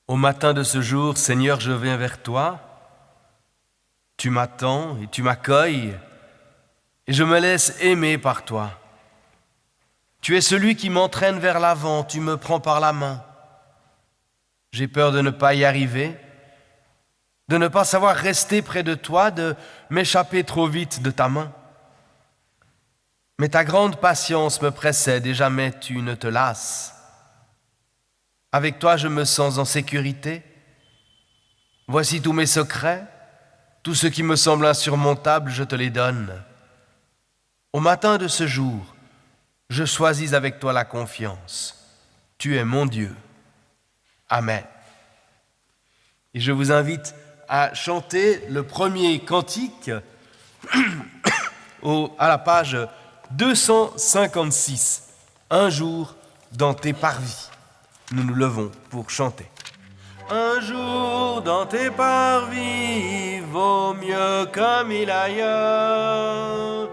Au matin de ce jour, Seigneur, je viens vers toi. Tu m'attends et tu m'accueilles et je me laisse aimer par toi. Tu es celui qui m'entraîne vers l'avant, tu me prends par la main. J'ai peur de ne pas y arriver, de ne pas savoir rester près de toi, de m'échapper trop vite de ta main. Mais ta grande patience me précède et jamais tu ne te lasses. Avec toi, je me sens en sécurité. Voici tous mes secrets, tout ce qui me semble insurmontable, je te les donne. Au matin de ce jour, je choisis avec toi la confiance. Tu es mon Dieu. Amen. Et je vous invite à chanter le premier cantique à la page 256. Un jour dans tes parvis. Nous nous levons pour chanter. Un jour dans tes parvis vaut mieux que 1000 ailleurs.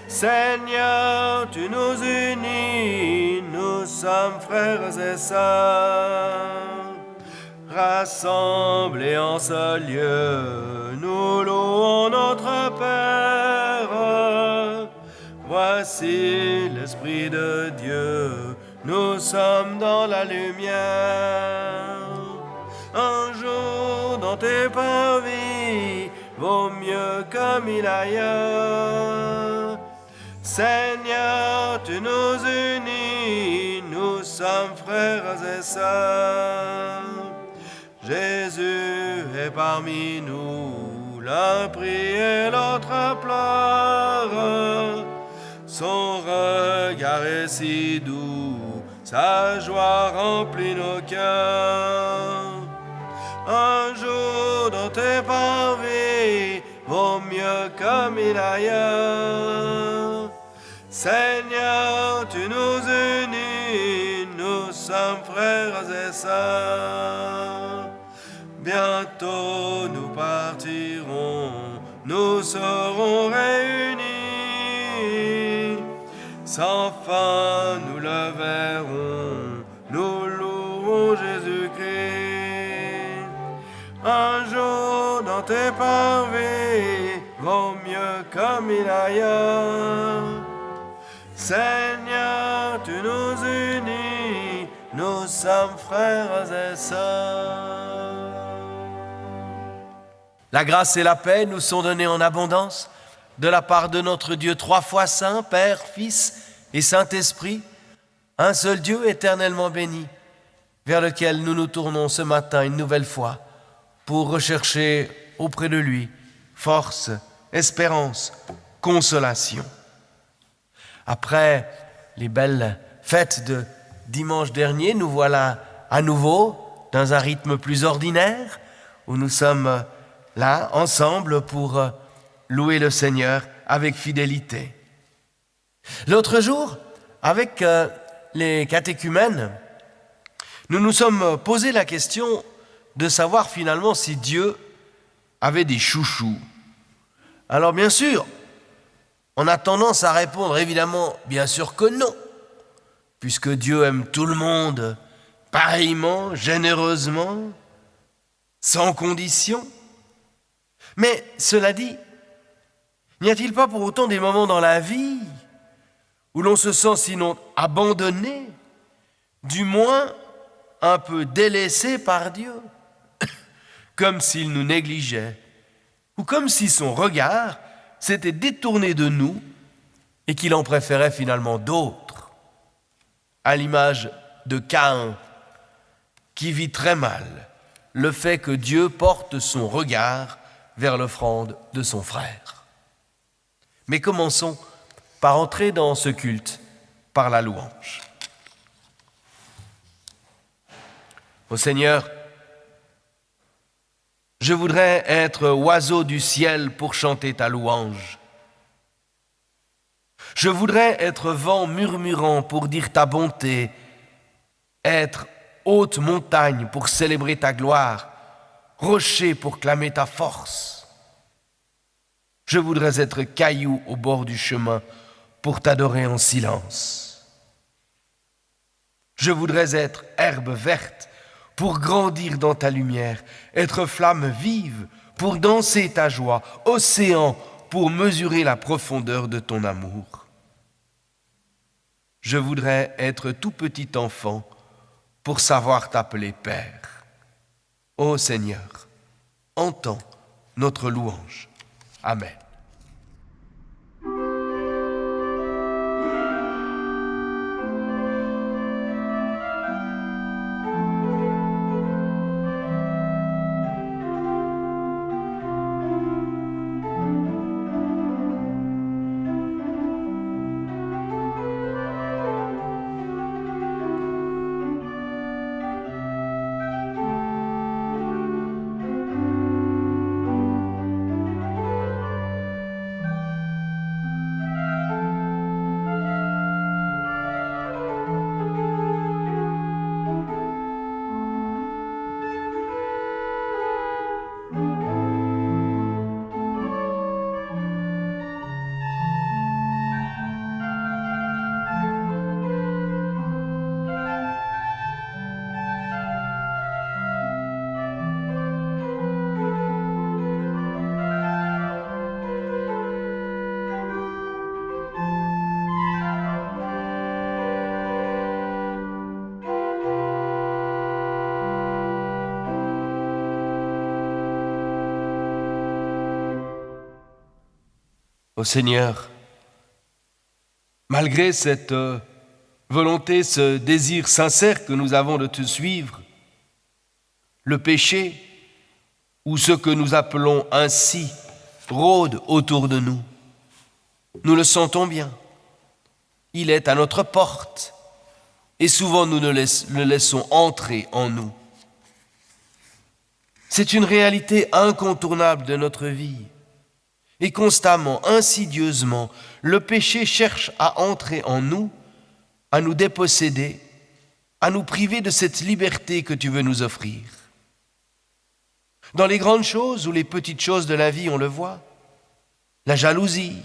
Seigneur, tu nous unis, nous sommes frères et sœurs. Rassemblés en ce lieu, nous louons notre Père. Voici l'Esprit de Dieu, nous sommes dans la lumière. Un jour dans tes parvis vaut mieux que 1000 ailleurs. Seigneur, tu nous unis, nous sommes frères et sœurs. Jésus est parmi nous, l'un prie et l'autre pleure. Son regard est si doux, sa joie remplit nos cœurs. Un jour dans tes parvis vaut mieux que 1000 ailleurs. Seigneur, tu nous unis, nous sommes frères et sœurs. Bientôt nous partirons, nous serons réunis. Sans fin nous le verrons, nous louons Jésus-Christ. Un jour dans tes parvis vaut mieux que 1000 ailleurs. Seigneur, tu nous unis, nous sommes frères et sœurs. La grâce et la paix nous sont données en abondance de la part de notre Dieu trois fois saint, Père, Fils et Saint-Esprit, un seul Dieu éternellement béni, vers lequel nous nous tournons ce matin une nouvelle fois pour rechercher auprès de lui force, espérance, consolation. Après les belles fêtes de dimanche dernier, nous voilà à nouveau dans un rythme plus ordinaire où nous sommes là ensemble pour louer le Seigneur avec fidélité. L'autre jour, avec les catéchumènes, nous nous sommes posé la question de savoir finalement si Dieu avait des chouchous. Alors bien sûr, on a tendance à répondre évidemment, bien sûr que non, puisque Dieu aime tout le monde pareillement, généreusement, sans condition. Mais cela dit, n'y a-t-il pas pour autant des moments dans la vie où l'on se sent sinon abandonné, du moins un peu délaissé par Dieu, comme s'il nous négligeait, ou comme si son regard s'était détourné de nous et qu'il en préférait finalement d'autres, à l'image de Caïn, qui vit très mal le fait que Dieu porte son regard vers l'offrande de son frère. Mais commençons par entrer dans ce culte par la louange. Ô Seigneur, je voudrais être oiseau du ciel pour chanter ta louange. Je voudrais être vent murmurant pour dire ta bonté, être haute montagne pour célébrer ta gloire, rocher pour clamer ta force. Je voudrais être caillou au bord du chemin pour t'adorer en silence. Je voudrais être herbe verte pour grandir dans ta lumière, être flamme vive pour danser ta joie, océan pour mesurer la profondeur de ton amour. Je voudrais être tout petit enfant pour savoir t'appeler Père. Ô Seigneur, entends notre louange. Amen. Ô Seigneur, malgré cette volonté, ce désir sincère que nous avons de te suivre, le péché, ou ce que nous appelons ainsi, rôde autour de nous. Nous le sentons bien. Il est à notre porte et souvent nous le laissons entrer en nous. C'est une réalité incontournable de notre vie. Et constamment, insidieusement, le péché cherche à entrer en nous, à nous déposséder, à nous priver de cette liberté que tu veux nous offrir. Dans les grandes choses ou les petites choses de la vie, on le voit. La jalousie,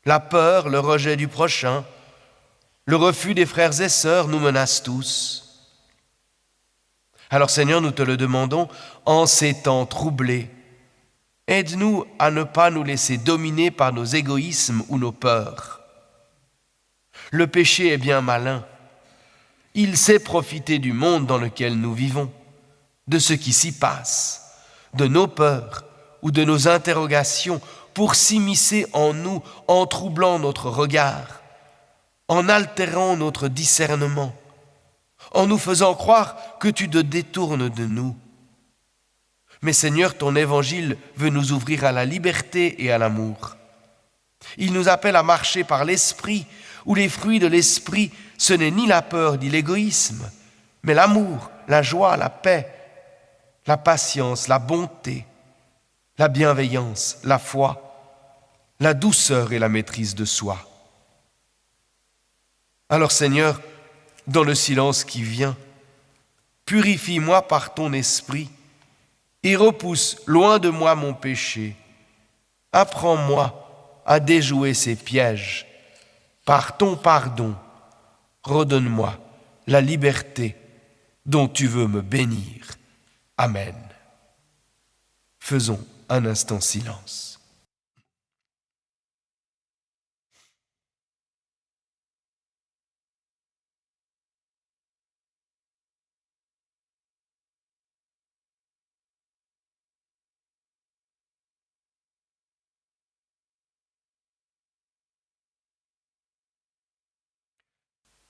la peur, le rejet du prochain, le refus des frères et sœurs nous menacent tous. Alors Seigneur, nous te le demandons, en ces temps troublés, aide-nous à ne pas nous laisser dominer par nos égoïsmes ou nos peurs. Le péché est bien malin. Il sait profiter du monde dans lequel nous vivons, de ce qui s'y passe, de nos peurs ou de nos interrogations pour s'immiscer en nous en troublant notre regard, en altérant notre discernement, en nous faisant croire que tu te détournes de nous. Mais Seigneur, ton évangile veut nous ouvrir à la liberté et à l'amour. Il nous appelle à marcher par l'esprit, où les fruits de l'esprit, ce n'est ni la peur ni l'égoïsme, mais l'amour, la joie, la paix, la patience, la bonté, la bienveillance, la foi, la douceur et la maîtrise de soi. Alors Seigneur, dans le silence qui vient, purifie-moi par ton esprit, et repousse loin de moi mon péché. Apprends-moi à déjouer ces pièges. Par ton pardon, redonne-moi la liberté dont tu veux me bénir. Amen. Faisons un instant silence.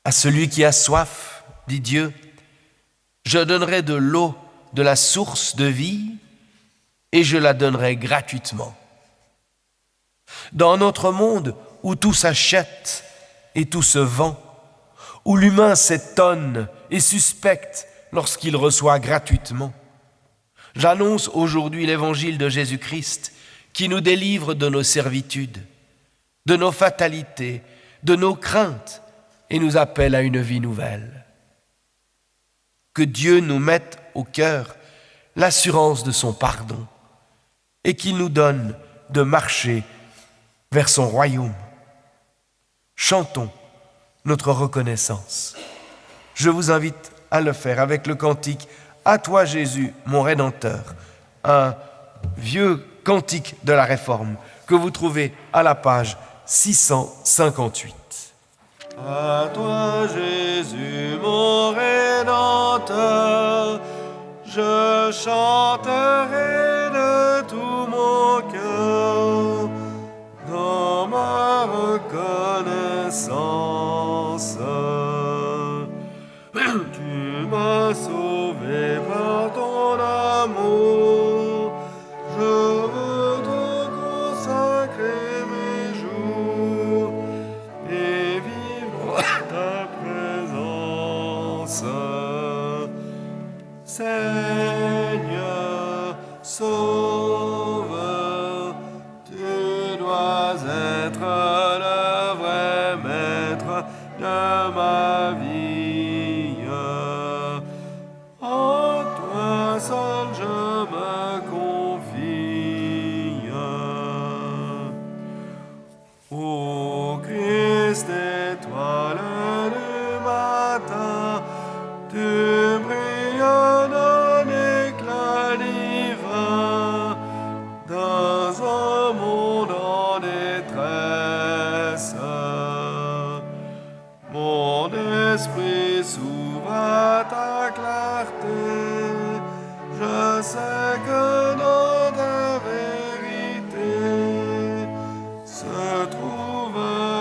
À celui qui a soif, dit Dieu, je donnerai de l'eau de la source de vie et je la donnerai gratuitement. Dans notre monde où tout s'achète et tout se vend, où l'humain s'étonne et suspecte lorsqu'il reçoit gratuitement, j'annonce aujourd'hui l'évangile de Jésus-Christ qui nous délivre de nos servitudes, de nos fatalités, de nos craintes, et nous appelle à une vie nouvelle. Que Dieu nous mette au cœur l'assurance de son pardon et qu'il nous donne de marcher vers son royaume. Chantons notre reconnaissance. Je vous invite à le faire avec le cantique « À toi Jésus, mon Rédempteur », un vieux cantique de la Réforme que vous trouvez à la page 658. À toi Jésus, mon Rédempteur, je chanterai de tout mon cœur dans ma reconnaissance. Tu m'as sauvé par ton amour, je veux te consacrer mes jours et vivre ta présence. Seigneur, Sauveur, tu dois être le vrai maître de ma vie. En toi seul je me confie. Ô Christ, étoile du matin, tu brilles d'un éclat divin dans un monde en détresse. Mon esprit s'ouvre à ta clarté, je sais que dans ta vérité se trouve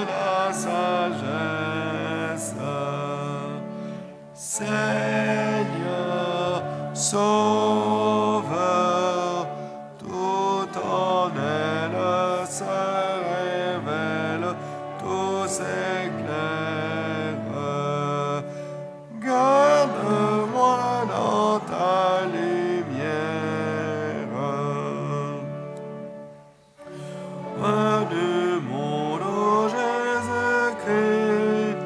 la sagesse. Seigneur, Sauveur, tout en elle se révèle, tout s'éclaire. Garde-moi dans ta lumière. Du monde, ô Jésus-Christ,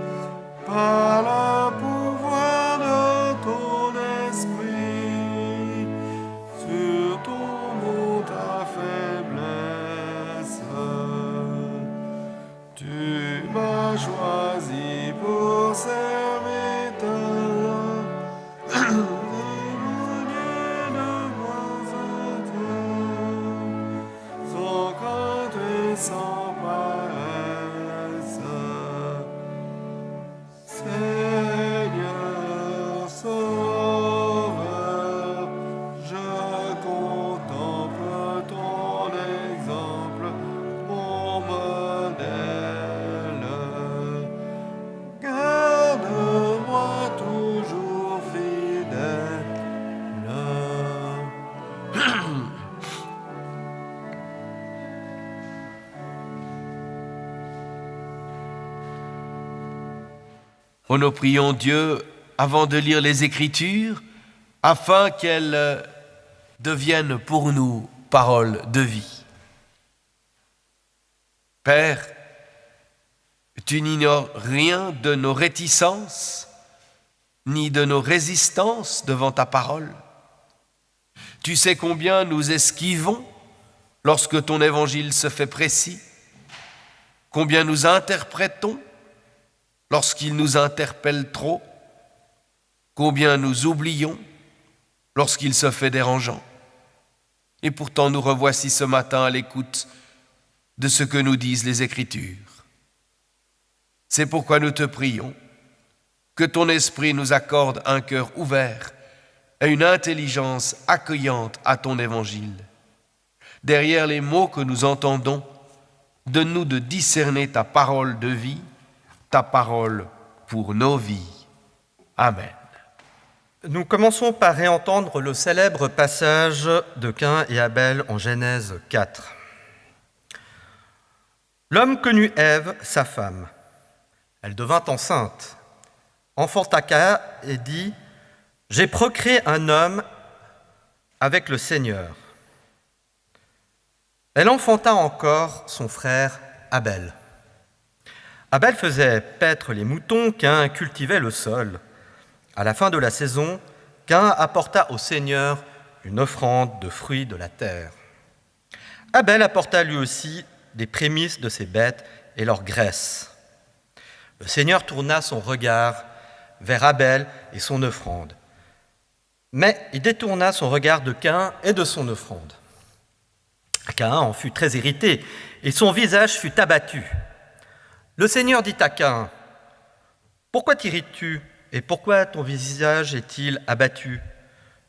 par le pouvoir de ton esprit, sur ton nom ta faiblesse. Tu m'as choisi pour serviteur, témoigner de moi à Dieu, sans crainte et sans paresse. Seigneur, Sauveur, je contemple ton exemple, mon modèle. Garde-moi toujours fidèle. Oh, nous prions Dieu avant de lire les Écritures, afin qu'elles deviennent pour nous paroles de vie. Père, tu n'ignores rien de nos réticences, ni de nos résistances devant ta parole. Tu sais combien nous esquivons lorsque ton évangile se fait précis, combien nous interprétons lorsqu'il nous interpelle trop, combien nous oublions lorsqu'il se fait dérangeant. Et pourtant nous revoici ce matin à l'écoute de ce que nous disent les Écritures. C'est pourquoi nous te prions que ton esprit nous accorde un cœur ouvert et une intelligence accueillante à ton évangile. Derrière les mots que nous entendons, donne-nous de discerner ta parole de vie, ta parole pour nos vies. Amen. Nous commençons par réentendre le célèbre passage de Caïn et Abel en Genèse 4. L'homme connut Ève, sa femme. Elle devint enceinte, enfanta Caïn et dit « J'ai procréé un homme avec le Seigneur. » Elle enfanta encore son frère Abel. Abel faisait paître les moutons, Caïn cultivait le sol. À la fin de la saison, Caïn apporta au Seigneur une offrande de fruits de la terre. Abel apporta lui aussi des prémices de ses bêtes et leur graisse. Le Seigneur tourna son regard vers Abel et son offrande. Mais il détourna son regard de Caïn et de son offrande. Caïn en fut très irrité, et son visage fut abattu. Le Seigneur dit à Caïn, « Pourquoi t'irrites-tu, et pourquoi ton visage est-il abattu?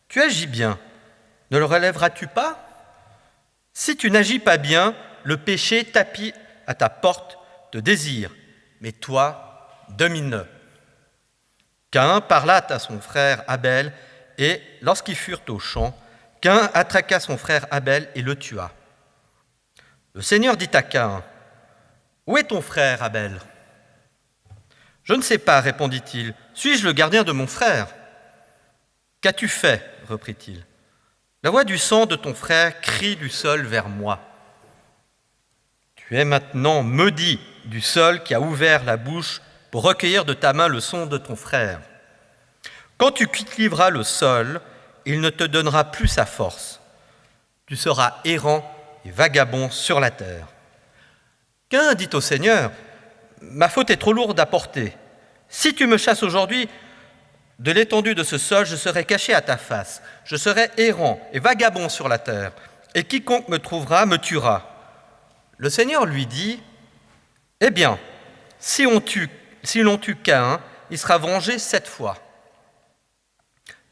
Tu agis bien, ne le relèveras-tu pas? Si tu n'agis pas bien, le péché tapit à ta porte de désir, mais toi, domine-le. » Caïn parla à son frère Abel, et lorsqu'ils furent au champ, Caïn attraqua son frère Abel et le tua. Le Seigneur dit à Caïn, « Où est ton frère Abel ?» « Je ne sais pas, répondit-il. Suis-je le gardien de mon frère ?»« Qu'as-tu fait ?» reprit-il. « La voix du sang de ton frère crie du sol vers moi. Tu es maintenant maudit du sol qui a ouvert la bouche pour recueillir de ta main le son de ton frère. Quand tu cultiveras le sol, il ne te donnera plus sa force. Tu seras errant et vagabond sur la terre. » Caïn dit au Seigneur, « Ma faute est trop lourde à porter. Si tu me chasses aujourd'hui de l'étendue de ce sol, je serai caché à ta face. Je serai errant et vagabond sur la terre, et quiconque me trouvera me tuera. » Le Seigneur lui dit, « Eh bien, si l'on tue Caïn, il sera vengé 7 fois. »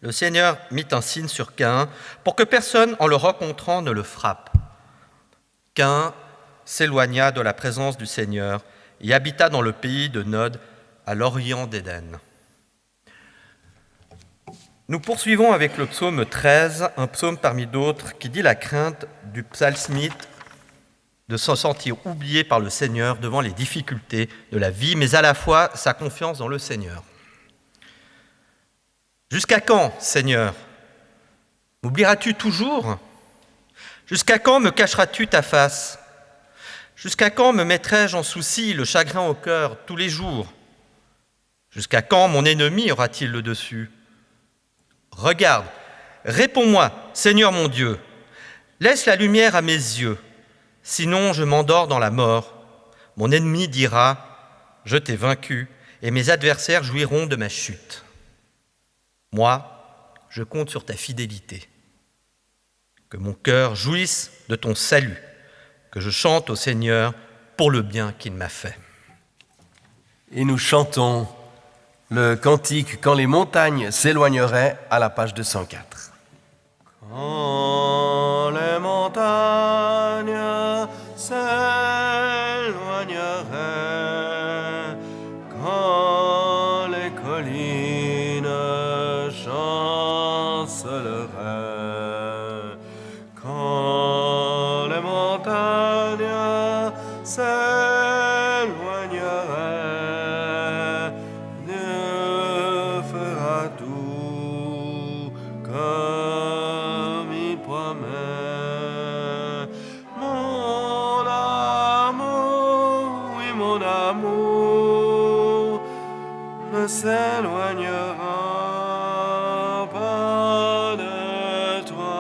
Le Seigneur mit un signe sur Caïn pour que personne en le rencontrant ne le frappe. Caïn s'éloigna de la présence du Seigneur et habita dans le pays de Nod, à l'orient d'Éden. Nous poursuivons avec le psaume 13, un psaume parmi d'autres qui dit la crainte du psalmiste de se sentir oublié par le Seigneur devant les difficultés de la vie, mais à la fois sa confiance dans le Seigneur. « Jusqu'à quand, Seigneur? M'oublieras-tu toujours? Jusqu'à quand me cacheras-tu ta face? Jusqu'à quand me mettrai-je en souci, le chagrin au cœur, tous les jours? Jusqu'à quand mon ennemi aura-t-il le dessus? Regarde, réponds-moi, Seigneur mon Dieu. Laisse la lumière à mes yeux, sinon je m'endors dans la mort. Mon ennemi dira, je t'ai vaincu, et mes adversaires jouiront de ma chute. Moi, je compte sur ta fidélité. Que mon cœur jouisse de ton salut, que je chante au Seigneur pour le bien qu'il m'a fait. » Et nous chantons le cantique « Quand les montagnes s'éloigneraient » à la page 204. Quand les montagnes s'éloigneraient, quand les collines chanceleraient, quand les montagnes s'éloigneraient, Dieu fera tout comme il promet. Mon amour, oui mon amour, ne s'éloignera pas de toi.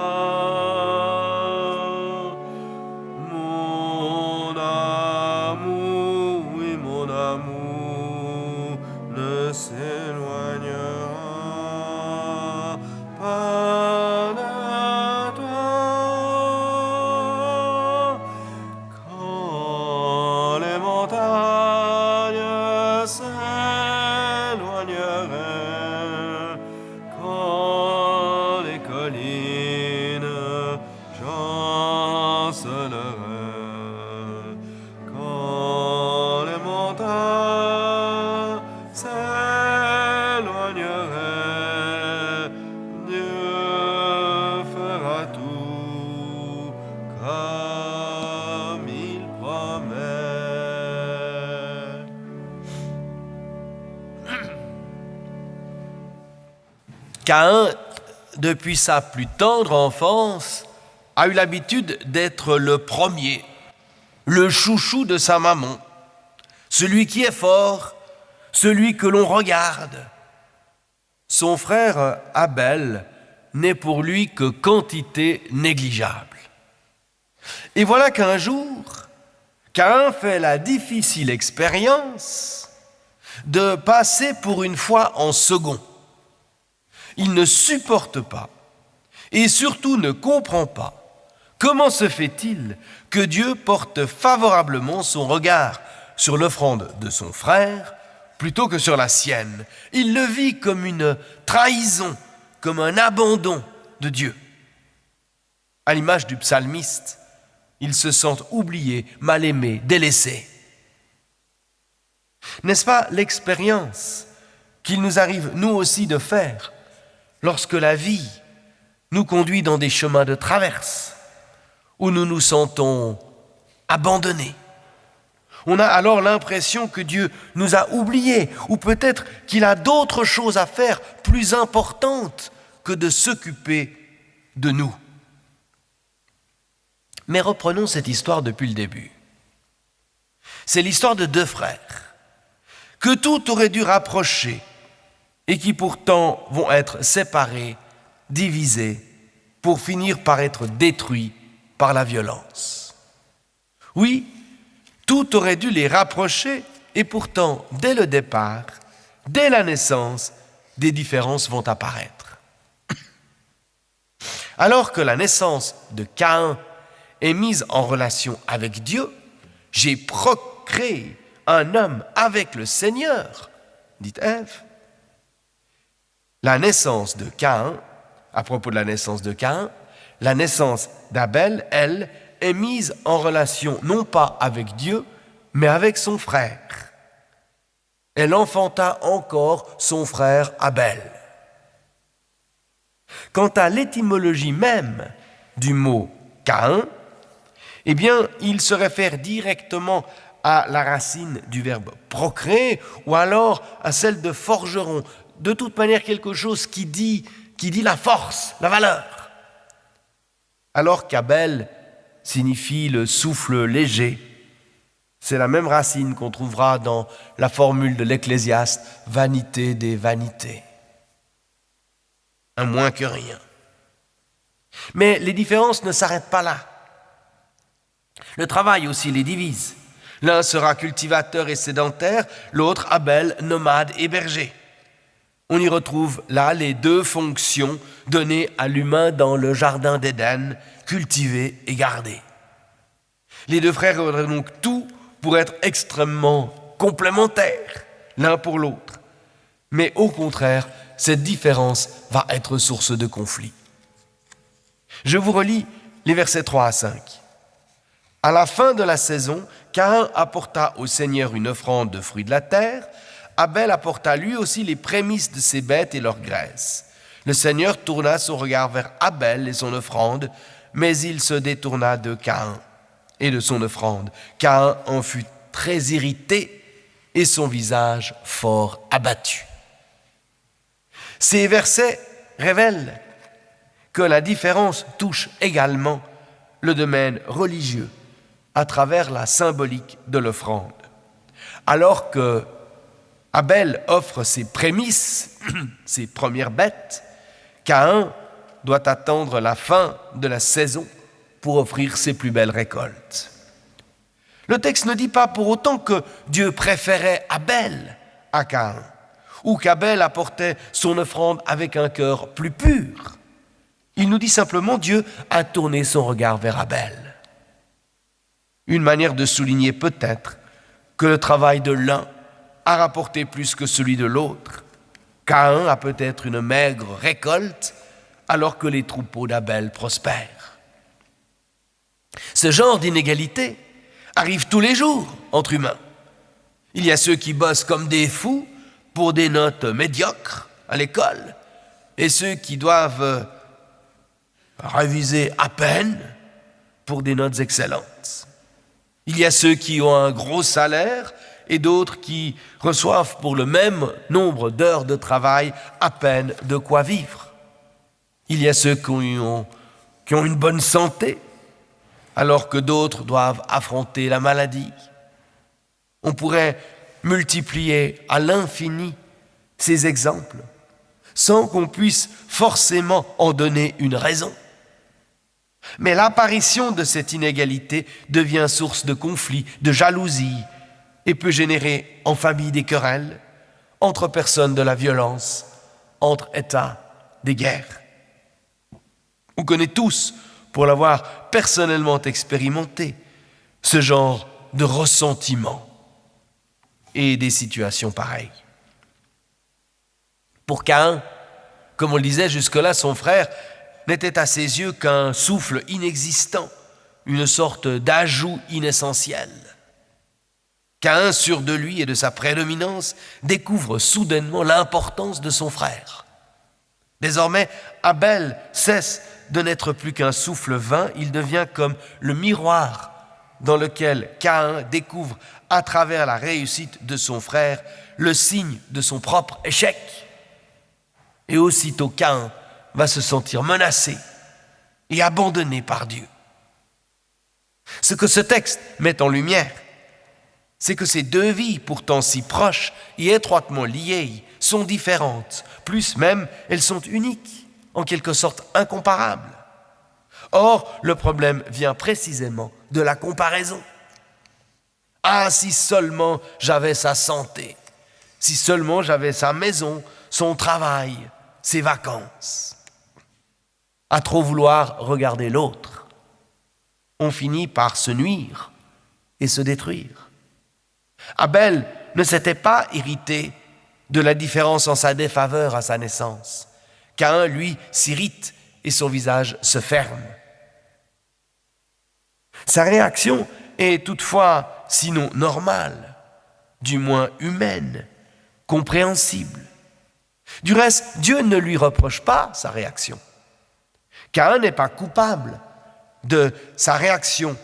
Mon amour, oui mon amour, ne s'éloignera pas de toi. Quand les montagnes s'éloigneraient, quand les collines chanceleraient, quand les montagnes s'éloigneraient, Dieu fera tout comme il promet. Caïn, depuis sa plus tendre enfance, a eu l'habitude d'être le premier, le chouchou de sa maman, celui qui est fort, celui que l'on regarde. Son frère Abel n'est pour lui que quantité négligeable. Et voilà qu'un jour, Caïn fait la difficile expérience de passer pour une fois en second. Il ne supporte pas et surtout ne comprend pas comment se fait-il que Dieu porte favorablement son regard sur l'offrande de son frère plutôt que sur la sienne. Il le vit comme une trahison, comme un abandon de Dieu. À l'image du psalmiste, il se sent oublié, mal aimé, délaissé. N'est-ce pas l'expérience qu'il nous arrive, nous aussi, de faire lorsque la vie nous conduit dans des chemins de traverse, où nous nous sentons abandonnés? On a alors l'impression que Dieu nous a oubliés, ou peut-être qu'il a d'autres choses à faire plus importantes que de s'occuper de nous. Mais reprenons cette histoire depuis le début. C'est l'histoire de deux frères que tout aurait dû rapprocher et qui pourtant vont être séparés, divisés, pour finir par être détruits par la violence. Oui, tout aurait dû les rapprocher et pourtant, dès le départ, dès la naissance, des différences vont apparaître. Alors que la naissance de Caïn est mise en relation avec Dieu, « J'ai procréé un homme avec le Seigneur », dit Ève. La naissance de Caïn, à propos de la naissance de Caïn, la naissance d'Abel, elle, est mise en relation non pas avec Dieu, mais avec son frère. Elle enfanta encore son frère Abel. Quant à l'étymologie même du mot Caïn, eh bien, il se réfère directement à la racine du verbe procréer ou alors à celle de forgeron. De toute manière, quelque chose qui dit la force, la valeur. Alors qu'Abel signifie le souffle léger. C'est la même racine qu'on trouvera dans la formule de l'Ecclésiaste, vanité des vanités. Un moins que rien. Mais les différences ne s'arrêtent pas là. Le travail aussi les divise. L'un sera cultivateur et sédentaire, l'autre Abel, nomade et berger. On y retrouve là les deux fonctions données à l'humain dans le jardin d'Éden, cultiver et garder. Les deux frères auraient donc tout pour être extrêmement complémentaires l'un pour l'autre. Mais au contraire, cette différence va être source de conflit. Je vous relis les versets 3 à 5. À la fin de la saison, Caïn apporta au Seigneur une offrande de fruits de la terre. Abel apporta lui aussi les prémices de ses bêtes et leur graisse. Le Seigneur tourna son regard vers Abel et son offrande, mais il se détourna de Caïn et de son offrande. Caïn en fut très irrité et son visage fort abattu. Ces versets révèlent que la différence touche également le domaine religieux à travers la symbolique de l'offrande. Alors que Abel offre ses prémices, ses premières bêtes, Caïn doit attendre la fin de la saison pour offrir ses plus belles récoltes. Le texte ne dit pas pour autant que Dieu préférait Abel à Caïn, ou qu'Abel apportait son offrande avec un cœur plus pur. Il nous dit simplement Dieu a tourné son regard vers Abel. Une manière de souligner peut-être que le travail de l'un a rapporté plus que celui de l'autre. Caïn a peut-être une maigre récolte alors que les troupeaux d'Abel prospèrent. Ce genre d'inégalité arrive tous les jours entre humains. Il y a ceux qui bossent comme des fous pour des notes médiocres à l'école et ceux qui doivent réviser à peine pour des notes excellentes. Il y a ceux qui ont un gros salaire et d'autres qui reçoivent pour le même nombre d'heures de travail à peine de quoi vivre. Il y a ceux qui ont une bonne santé alors que d'autres doivent affronter la maladie. On pourrait multiplier à l'infini ces exemples sans qu'on puisse forcément en donner une raison. Mais l'apparition de cette inégalité devient source de conflits, de jalousie et peut générer en famille des querelles, entre personnes de la violence, entre États, des guerres. On connaît tous, pour l'avoir personnellement expérimenté, ce genre de ressentiment et des situations pareilles. Pour Caïn, comme on le disait jusque-là, son frère n'était à ses yeux qu'un souffle inexistant, une sorte d'ajout inessentiel. Caïn, sûr de lui et de sa prédominance, découvre soudainement l'importance de son frère. Désormais, Abel cesse de n'être plus qu'un souffle vain, il devient comme le miroir dans lequel Caïn découvre à travers la réussite de son frère le signe de son propre échec. Et aussitôt Caïn va se sentir menacé et abandonné par Dieu. Ce que ce texte met en lumière, c'est que ces deux vies, pourtant si proches et étroitement liées, sont différentes. Plus même, elles sont uniques, en quelque sorte incomparables. Or, le problème vient précisément de la comparaison. Ah, si seulement j'avais sa santé, si seulement j'avais sa maison, son travail, ses vacances. À trop vouloir regarder l'autre, on finit par se nuire et se détruire. Abel ne s'était pas irrité de la différence en sa défaveur à sa naissance. Caïn, lui, s'irrite et son visage se ferme. Sa réaction est toutefois, sinon normale, du moins humaine, compréhensible. Du reste, Dieu ne lui reproche pas sa réaction. Caïn n'est pas coupable de sa réaction,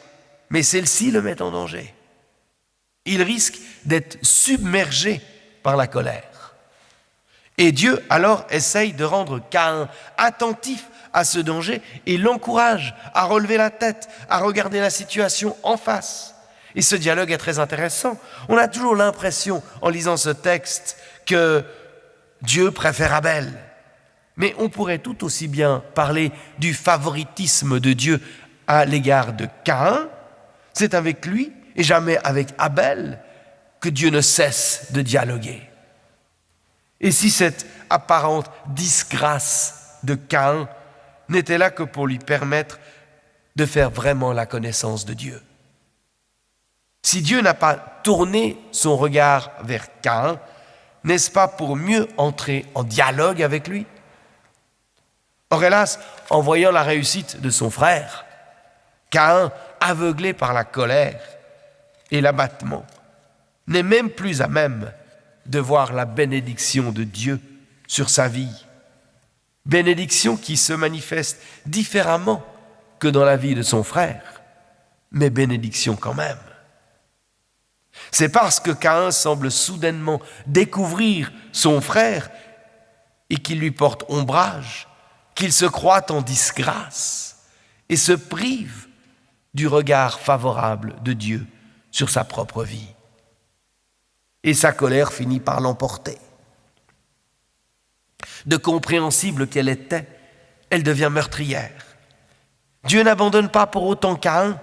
mais celle-ci le met en danger. Il risque d'être submergé par la colère. Et Dieu alors essaye de rendre Caïn attentif à ce danger et l'encourage à relever la tête, à regarder la situation en face. Et ce dialogue est très intéressant. On a toujours l'impression, en lisant ce texte, que Dieu préfère Abel. Mais on pourrait tout aussi bien parler du favoritisme de Dieu à l'égard de Caïn. C'est avec lui et jamais avec Abel que Dieu ne cesse de dialoguer. Et si cette apparente disgrâce de Caïn n'était là que pour lui permettre de faire vraiment la connaissance de Dieu? Si Dieu n'a pas tourné son regard vers Caïn, n'est-ce pas pour mieux entrer en dialogue avec lui? Or, hélas, en voyant la réussite de son frère, Caïn, aveuglé par la colère et l'abattement, n'est même plus à même de voir la bénédiction de Dieu sur sa vie. Bénédiction qui se manifeste différemment que dans la vie de son frère, mais bénédiction quand même. C'est parce que Caïn semble soudainement découvrir son frère et qu'il lui porte ombrage, qu'il se croit en disgrâce et se prive du regard favorable de Dieu sur sa propre vie. Et sa colère finit par l'emporter. De compréhensible qu'elle était, elle devient meurtrière. Dieu n'abandonne pas pour autant Caïn,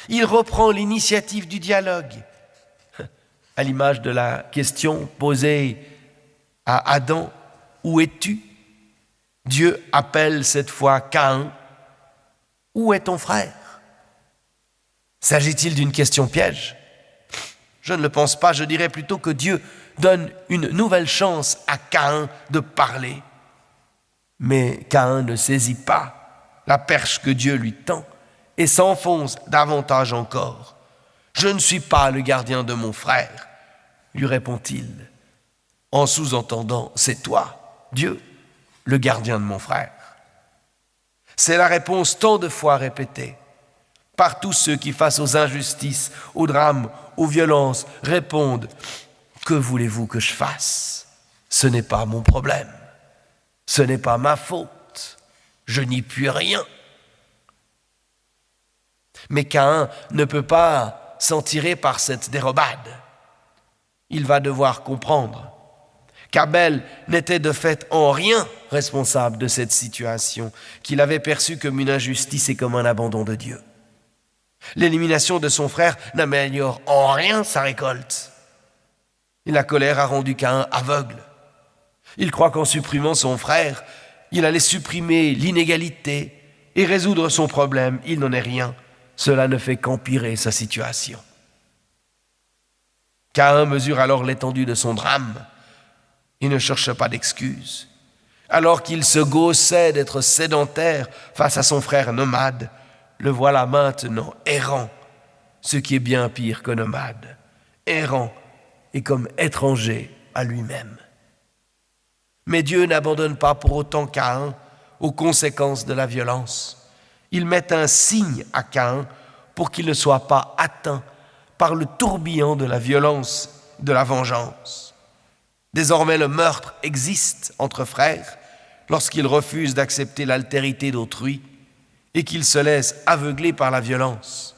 il reprend l'initiative du dialogue. À l'image de la question posée à Adam, « Où es-tu » Dieu appelle cette fois Caïn, « Où est ton frère » S'agit-il d'une question piège ? Je ne le pense pas, je dirais plutôt que Dieu donne une nouvelle chance à Caïn de parler. Mais Caïn ne saisit pas la perche que Dieu lui tend et s'enfonce davantage encore. « Je ne suis pas le gardien de mon frère », lui répond-il, en sous-entendant « C'est toi, Dieu, le gardien de mon frère ». C'est la réponse tant de fois répétée par tous ceux qui, face aux injustices, aux drames, aux violences, répondent « Que voulez-vous que je fasse ? Ce n'est pas mon problème. Ce n'est pas ma faute. Je n'y puis rien. » Mais Caïn ne peut pas s'en tirer par cette dérobade. Il va devoir comprendre qu'Abel n'était de fait en rien responsable de cette situation, qu'il avait perçue comme une injustice et comme un abandon de Dieu. L'élimination de son frère n'améliore en rien sa récolte. Et la colère a rendu Caïn aveugle. Il croit qu'en supprimant son frère, il allait supprimer l'inégalité et résoudre son problème. Il n'en est rien. Cela ne fait qu'empirer sa situation. Caïn mesure alors l'étendue de son drame. Il ne cherche pas d'excuses. Alors qu'il se gaussait d'être sédentaire face à son frère nomade, le voilà maintenant errant, ce qui est bien pire que nomade, errant et comme étranger à lui-même. Mais Dieu n'abandonne pas pour autant Caïn aux conséquences de la violence. Il met un signe à Caïn pour qu'il ne soit pas atteint par le tourbillon de la violence, de la vengeance. Désormais, le meurtre existe entre frères lorsqu'ils refusent d'accepter l'altérité d'autrui et qu'ils se laissent aveugler par la violence.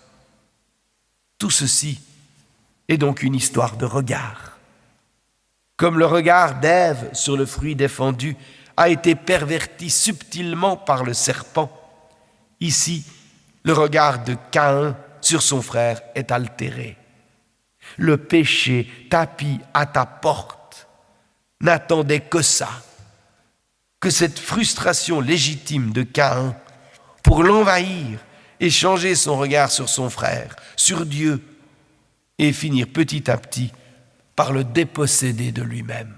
Tout ceci est donc une histoire de regard. Comme le regard d'Ève sur le fruit défendu a été perverti subtilement par le serpent, ici, le regard de Caïn sur son frère est altéré. Le péché tapis à ta porte n'attendait que ça, que cette frustration légitime de Caïn pour l'envahir et changer son regard sur son frère, sur Dieu, et finir petit à petit par le déposséder de lui-même.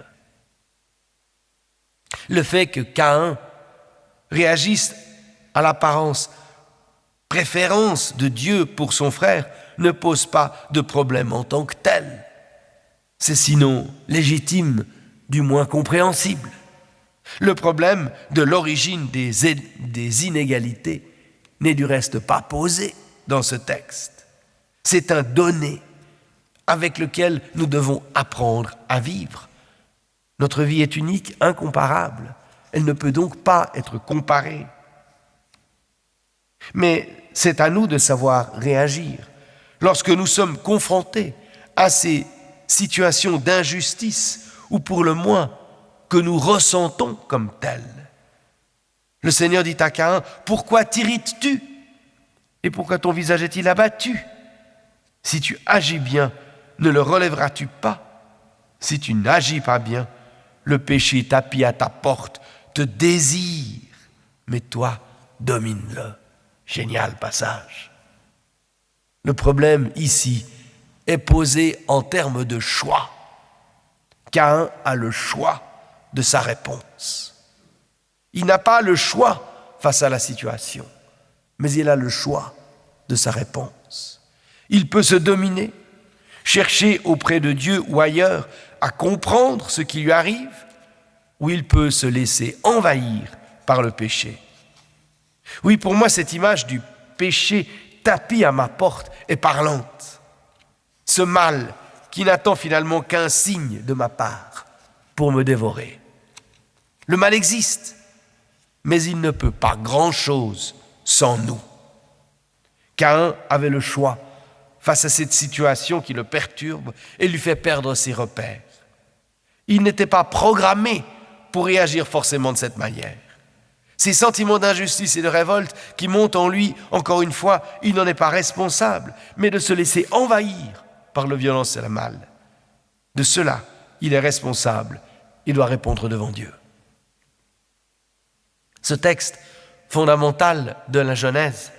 Le fait que Caïn réagisse à l'apparence préférence de Dieu pour son frère ne pose pas de problème en tant que tel. C'est sinon légitime, du moins compréhensible. Le problème de l'origine des inégalités n'est du reste pas posé dans ce texte. C'est un donné avec lequel nous devons apprendre à vivre. Notre vie est unique, incomparable. Elle ne peut donc pas être comparée. Mais c'est à nous de savoir réagir lorsque nous sommes confrontés à ces situations d'injustice ou pour le moins que nous ressentons comme telles. Le Seigneur dit à Caïn, « Pourquoi t'irrites-tu? Et pourquoi ton visage est-il abattu? Si tu agis bien, ne le relèveras-tu pas? Si tu n'agis pas bien, le péché tapis à ta porte te désire, mais toi, domine-le. » Génial passage. Le problème ici est posé en termes de choix. Caïn a le choix de sa réponse. Il n'a pas le choix face à la situation, mais il a le choix de sa réponse. Il peut se dominer, chercher auprès de Dieu ou ailleurs à comprendre ce qui lui arrive, ou il peut se laisser envahir par le péché. Oui, pour moi, cette image du péché tapis à ma porte est parlante. Ce mal qui n'attend finalement qu'un signe de ma part pour me dévorer. Le mal existe, mais il ne peut pas grand-chose sans nous. Caïn avait le choix face à cette situation qui le perturbe et lui fait perdre ses repères. Il n'était pas programmé pour réagir forcément de cette manière. Ces sentiments d'injustice et de révolte qui montent en lui, encore une fois, il n'en est pas responsable, mais de se laisser envahir par la violence et le mal. De cela, il est responsable, il doit répondre devant Dieu. Ce texte fondamental de la Genèse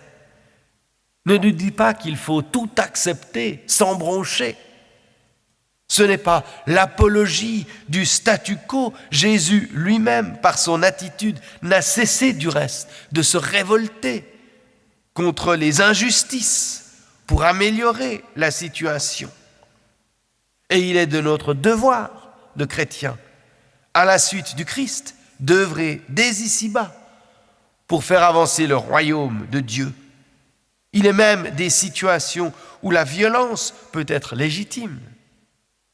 ne nous dit pas qu'il faut tout accepter sans broncher. Ce n'est pas l'apologie du statu quo. Jésus lui-même, par son attitude, n'a cessé du reste de se révolter contre les injustices pour améliorer la situation. Et il est de notre devoir de chrétiens, à la suite du Christ, d'œuvrer dès ici-bas pour faire avancer le royaume de Dieu. Il est même des situations où la violence peut être légitime.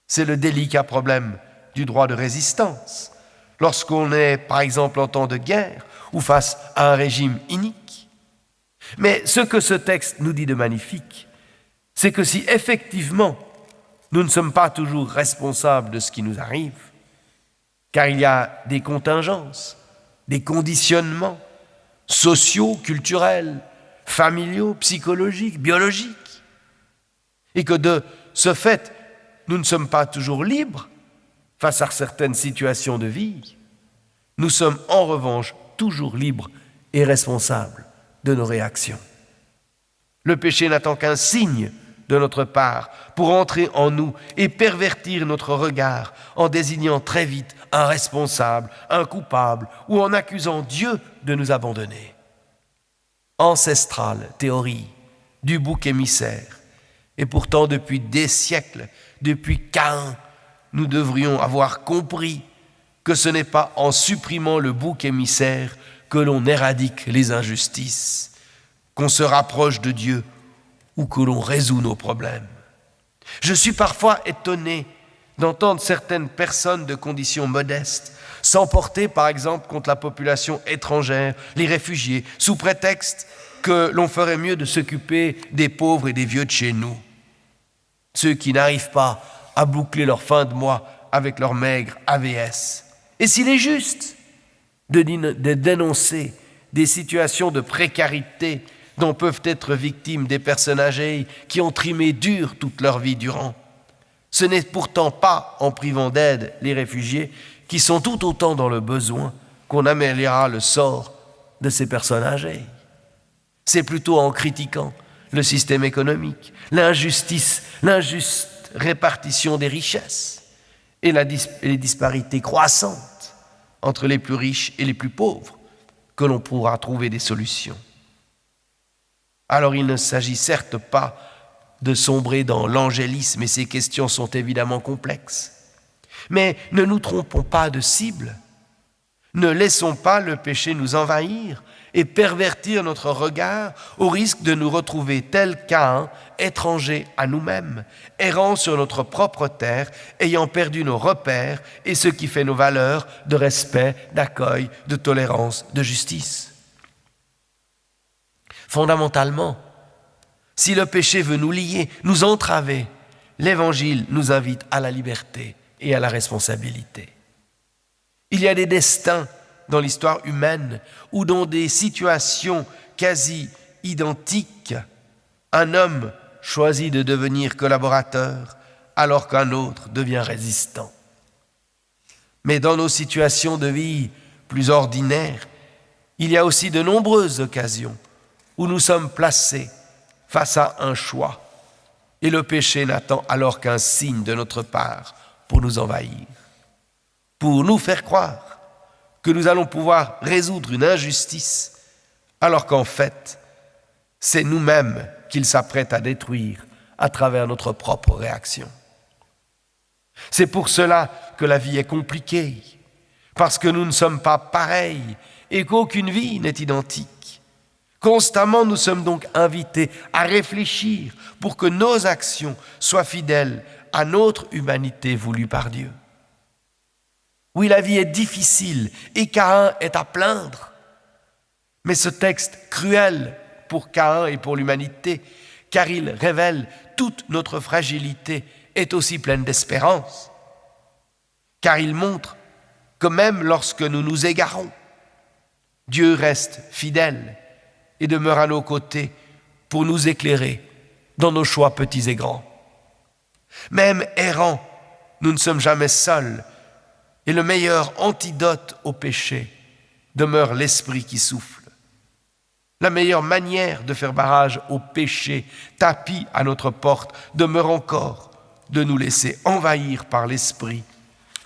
C'est le délicat problème du droit de résistance, lorsqu'on est, par exemple, en temps de guerre ou face à un régime inique. Mais ce que ce texte nous dit de magnifique, c'est que si effectivement nous ne sommes pas toujours responsables de ce qui nous arrive, car il y a des contingences, des conditionnements sociaux, culturels, familiaux, psychologiques, biologiques, et que de ce fait, nous ne sommes pas toujours libres face à certaines situations de vie. Nous sommes en revanche toujours libres et responsables de nos réactions. Le péché n'attend qu'un signe de notre part pour entrer en nous et pervertir notre regard en désignant très vite un responsable, un coupable ou en accusant Dieu de nous abandonner. Ancestrale théorie du bouc émissaire. Et pourtant, depuis des siècles, depuis Caïn, nous devrions avoir compris que ce n'est pas en supprimant le bouc émissaire que l'on éradique les injustices, qu'on se rapproche de Dieu ou que l'on résout nos problèmes. Je suis parfois étonné d'entendre certaines personnes de conditions modestes s'emporter par exemple contre la population étrangère, les réfugiés, sous prétexte que l'on ferait mieux de s'occuper des pauvres et des vieux de chez nous. Ceux qui n'arrivent pas à boucler leur fin de mois avec leur maigre AVS. Et s'il est juste de dénoncer des situations de précarité dont peuvent être victimes des personnes âgées qui ont trimé dur toute leur vie durant, ce n'est pourtant pas en privant d'aide les réfugiés qui sont tout autant dans le besoin qu'on améliorera le sort de ces personnes âgées. C'est plutôt en critiquant le système économique, l'injuste répartition des richesses et les disparités croissantes entre les plus riches et les plus pauvres que l'on pourra trouver des solutions. Alors il ne s'agit certes pas de sombrer dans l'angélisme, et ces questions sont évidemment complexes. Mais ne nous trompons pas de cible. Ne laissons pas le péché nous envahir et pervertir notre regard au risque de nous retrouver tels Caïn, étrangers à nous-mêmes, errant sur notre propre terre, ayant perdu nos repères et ce qui fait nos valeurs de respect, d'accueil, de tolérance, de justice. Fondamentalement, si le péché veut nous lier, nous entraver, l'Évangile nous invite à la liberté et à la responsabilité. Il y a des destins dans l'histoire humaine où dans des situations quasi identiques, un homme choisit de devenir collaborateur alors qu'un autre devient résistant. Mais dans nos situations de vie plus ordinaires, il y a aussi de nombreuses occasions où nous sommes placés face à un choix et le péché n'attend alors qu'un signe de notre part pour nous envahir, pour nous faire croire que nous allons pouvoir résoudre une injustice, alors qu'en fait, c'est nous-mêmes qu'il s'apprête à détruire à travers notre propre réaction. C'est pour cela que la vie est compliquée, parce que nous ne sommes pas pareils et qu'aucune vie n'est identique. Constamment, nous sommes donc invités à réfléchir pour que nos actions soient fidèles à notre humanité voulue par Dieu. Oui, la vie est difficile et Caïn est à plaindre. Mais ce texte cruel pour Caïn et pour l'humanité, car il révèle toute notre fragilité, est aussi pleine d'espérance. Car il montre que même lorsque nous nous égarons, Dieu reste fidèle et demeure à nos côtés pour nous éclairer dans nos choix petits et grands. Même errants, nous ne sommes jamais seuls, et le meilleur antidote au péché demeure l'esprit qui souffle. La meilleure manière de faire barrage au péché tapi à notre porte demeure encore de nous laisser envahir par l'esprit,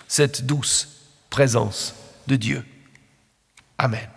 cette douce présence de Dieu. Amen.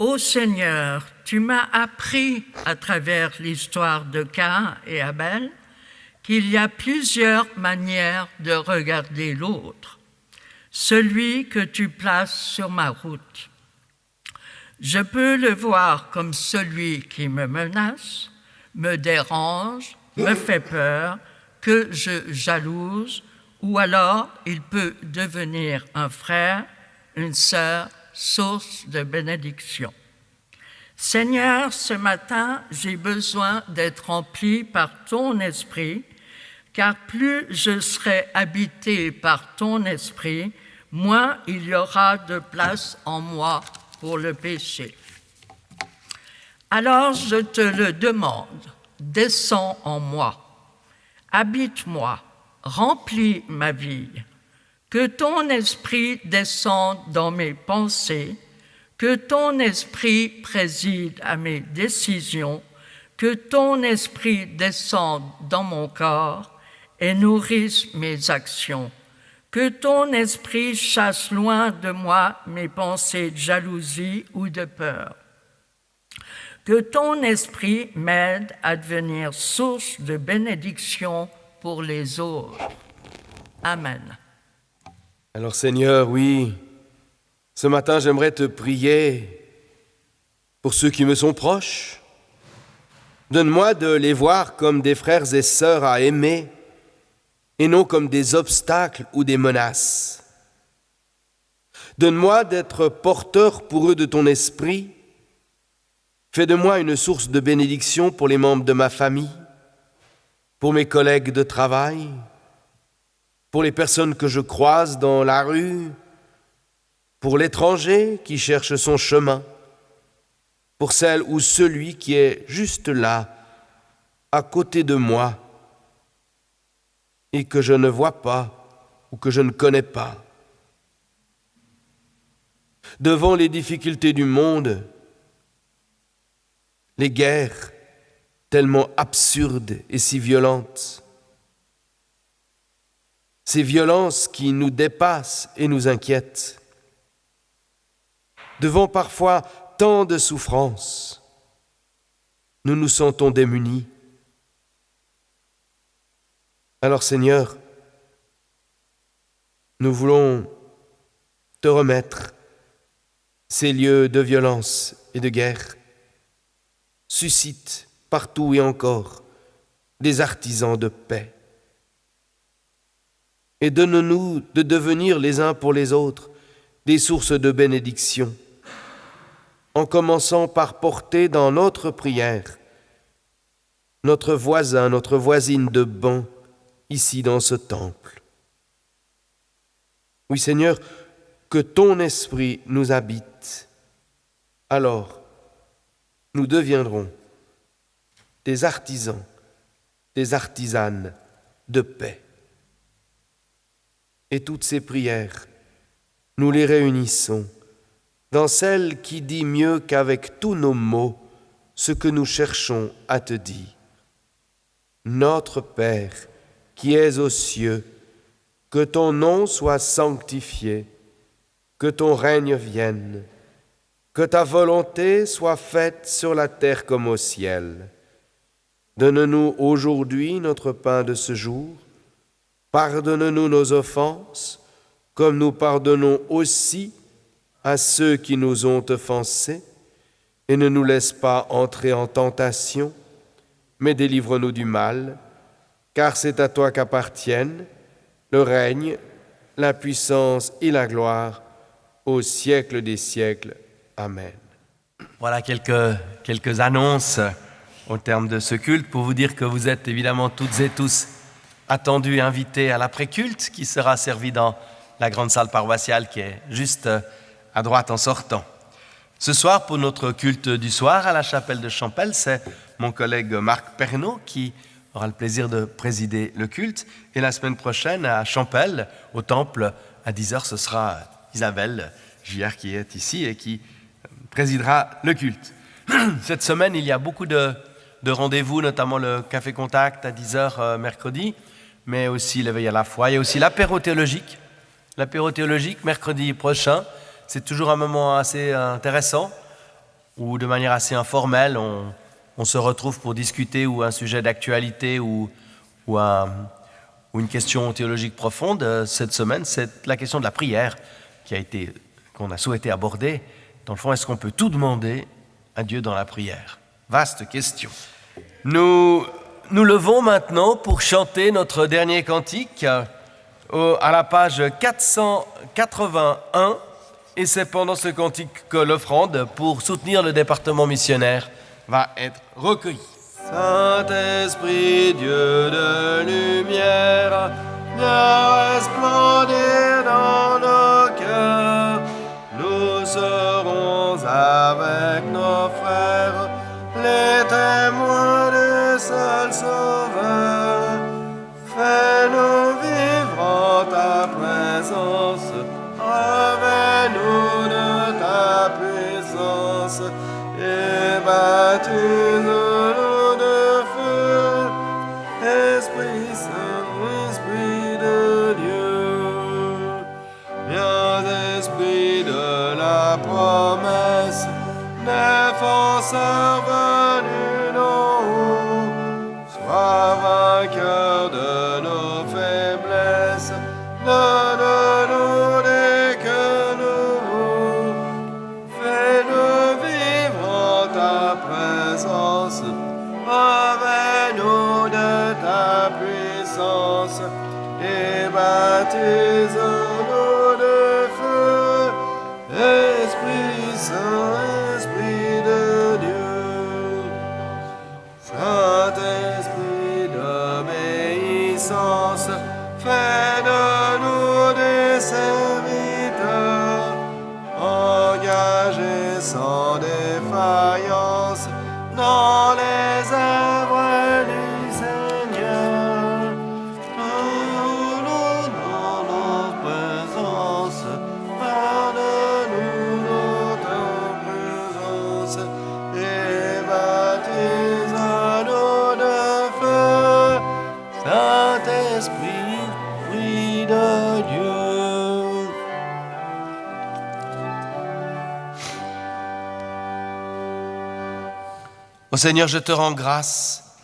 Ô Seigneur, tu m'as appris à travers l'histoire de Caïn et Abel qu'il y a plusieurs manières de regarder l'autre, celui que tu places sur ma route. Je peux le voir comme celui qui me menace, me dérange, me fait peur, que je jalouse, ou alors il peut devenir un frère, une sœur, source de bénédiction. Seigneur, ce matin, j'ai besoin d'être rempli par ton esprit, car plus je serai habité par ton esprit, moins il y aura de place en moi pour le péché. Alors je te le demande, descends en moi, habite-moi, remplis ma vie, que ton esprit descende dans mes pensées, que ton esprit préside à mes décisions, que ton esprit descende dans mon corps et nourrisse mes actions, que ton esprit chasse loin de moi mes pensées de jalousie ou de peur, que ton esprit m'aide à devenir source de bénédiction pour les autres. Amen. Alors Seigneur, oui, ce matin j'aimerais te prier pour ceux qui me sont proches. Donne-moi de les voir comme des frères et sœurs à aimer et non comme des obstacles ou des menaces. Donne-moi d'être porteur pour eux de ton esprit. Fais de moi une source de bénédiction pour les membres de ma famille, pour mes collègues de travail, pour les personnes que je croise dans la rue, pour l'étranger qui cherche son chemin, pour celle ou celui qui est juste là, à côté de moi, et que je ne vois pas ou que je ne connais pas. Devant les difficultés du monde, les guerres tellement absurdes et si violentes, ces violences qui nous dépassent et nous inquiètent, devant parfois tant de souffrances, nous nous sentons démunis. Alors Seigneur, nous voulons te remettre ces lieux de violence et de guerre. Suscite partout et encore des artisans de paix. Et donne-nous de devenir les uns pour les autres des sources de bénédiction, en commençant par porter dans notre prière notre voisin, notre voisine de banc, ici dans ce temple. Oui Seigneur, que ton esprit nous habite. Alors, nous deviendrons des artisans, des artisanes de paix. Et toutes ces prières, nous les réunissons dans celle qui dit mieux qu'avec tous nos mots ce que nous cherchons à te dire. Notre Père, qui es aux cieux, que ton nom soit sanctifié, que ton règne vienne, que ta volonté soit faite sur la terre comme au ciel. Donne-nous aujourd'hui notre pain de ce jour. Pardonne-nous nos offenses, comme nous pardonnons aussi à ceux qui nous ont offensés, et ne nous laisse pas entrer en tentation, mais délivre-nous du mal, car c'est à toi qu'appartiennent le règne, la puissance et la gloire au siècle des siècles. Amen. Voilà quelques annonces au terme de ce culte pour vous dire que vous êtes évidemment toutes et tous attendus et invités à l'après-culte qui sera servi dans la grande salle paroissiale qui est juste à droite en sortant. Ce soir, pour notre culte du soir à la chapelle de Champel, c'est mon collègue Marc Pernaud qui aura le plaisir de présider le culte. Et la semaine prochaine, à Champel, au temple, à 10h, ce sera Isabelle Gillard qui est ici et qui présidera le culte. Cette semaine, il y a beaucoup de rendez-vous, notamment le Café Contact à 10h mercredi, mais aussi l'éveil à la foi. Il y a aussi l'apéro théologique. L'apéro théologique, mercredi prochain, c'est toujours un moment assez intéressant. où de manière assez informelle, on se retrouve pour discuter ou un sujet d'actualité ou une question théologique profonde. Cette semaine, c'est la question de la prière qu'on a souhaité aborder. Dans le fond, est-ce qu'on peut tout demander à Dieu dans la prière? Vaste question. Nous levons maintenant pour chanter notre dernier cantique à la page 481, et c'est pendant ce cantique que l'offrande pour soutenir le département missionnaire va être recueillie. Saint-Esprit, Dieu de lumière, viens resplendir dans nos cœurs. Nous serons avec nos frères les témoins du seul Sauveur. Fais-nous vivre en ta présence, revêt-nous de ta puissance et baptise-nous de feu. Esprit Saint, Esprit de Dieu, viens Esprit de la promesse, défenseur venu d'en haut, sois vainqueur de nos faiblesses, donne-nous des cœurs nouveaux, fais-nous vivre en ta présence, revêt-nous de ta puissance et baptise-nous de feu. Esprit Saint, Esprit de Dieu, Saint-Esprit d'obéissance, fais de nous des serviteurs, engagés sans défaillance dans les œuvres du Seigneur. Nous dans nos présences, pardonne-nous notre présence et baptise-nous de feu. Saint-Esprit, Esprit de Dieu. Ô Seigneur, je te rends grâce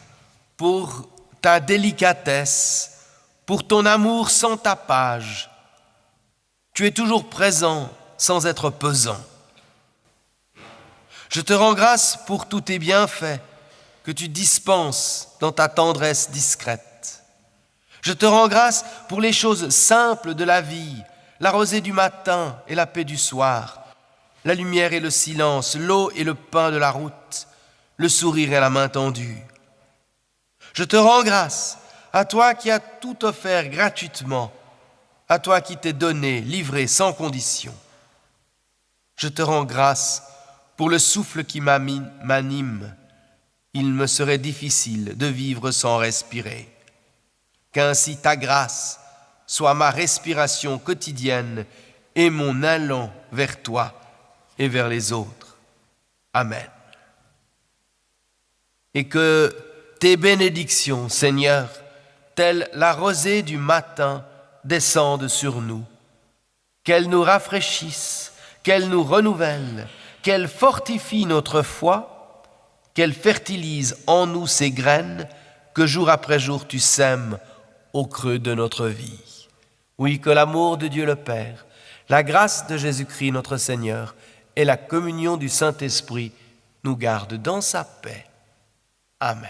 pour ta délicatesse, pour ton amour sans tapage. Tu es toujours présent sans être pesant. Je te rends grâce pour tous tes bienfaits que tu dispenses dans ta tendresse discrète. Je te rends grâce pour les choses simples de la vie, la rosée du matin et la paix du soir, la lumière et le silence, l'eau et le pain de la route, le sourire et la main tendue. Je te rends grâce à toi qui as tout offert gratuitement, à toi qui t'es donné, livré sans condition. Je te rends grâce pour le souffle qui m'anime. Il me serait difficile de vivre sans respirer. Qu'ainsi ta grâce soit ma respiration quotidienne et mon allant vers toi et vers les autres. Amen. Et que tes bénédictions, Seigneur, telle la rosée du matin, descendent sur nous, qu'elles nous rafraîchissent, qu'elles nous renouvellent, qu'elles fortifient notre foi, qu'elles fertilisent en nous ces graines que jour après jour tu sèmes au creux de notre vie. Oui, que l'amour de Dieu le Père, la grâce de Jésus-Christ notre Seigneur et la communion du Saint-Esprit nous gardent dans sa paix. Amen.